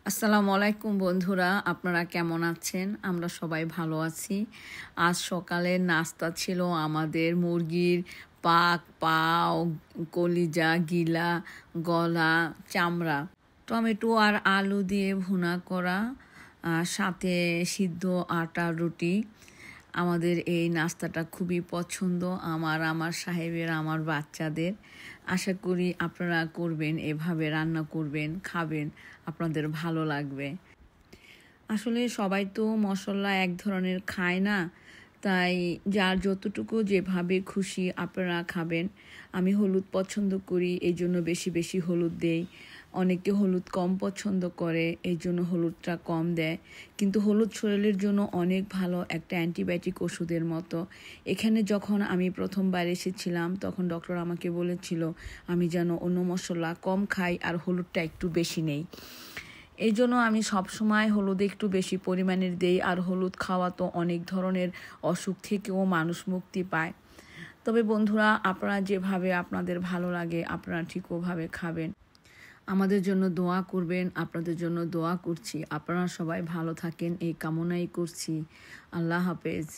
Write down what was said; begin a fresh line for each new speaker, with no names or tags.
আসসালামু আলাইকুম বন্ধুরা, আপনারা কেমন আছেন? আমরা সবাই ভালো আছি। আজ সকালের নাস্তা ছিল আমাদের মুরগির পাও, কলিজা, গিলা, গলা, চামড়া, টমেটো আর আলু দিয়ে ভুনা করা, সাথে সিদ্ধ আটার রুটি। আমাদের এই নাস্তাটা খুবই পছন্দ আমার সাহেবের, আমার বাচ্চাদের। আশা করি আপনারা করবেন, এভাবে রান্না করবেন, খাবেন, আপনাদের ভালো লাগবে। আসলে সবাই তো মশলা এক ধরনের খায় না, তাই যার যতটুকু যেভাবে খুশি আপনারা খাবেন। আমি হলুদ পছন্দ করি, এই জন্য বেশি বেশি হলুদ দেই। অনেকে হলুদ কম পছন্দ করে, এই জন্য হলুদটা কম দেয়। কিন্তু হলুদ শরীরের জন্য অনেক ভালো, একটা অ্যান্টিবায়োটিক ওষুধের মতো। এখানে যখন আমি প্রথমবার এসেছিলাম তখন ডক্টর আমাকে বলেছিল আমি যেন অন্য মশলা কম খাই আর হলুদটা একটু বেশি নেই। এই জন্য আমি সবসময় হলুদ একটু বেশি পরিমাণের দেই। আর হলুদ খাওয়া তো অনেক ধরনের অসুখ থেকেও মানুষ মুক্তি পায়। তবে বন্ধুরা, আপনারা যেভাবে আপনাদের ভালো লাগে আপনারা ঠিক ওভাবে খাবেন। আমাদের জন্য দোয়া করবেন, আপনাদের জন্য দোয়া করছি। আপনারা সবাই ভালো থাকেন এই কামনাই করছি। আল্লাহ হাফেজ।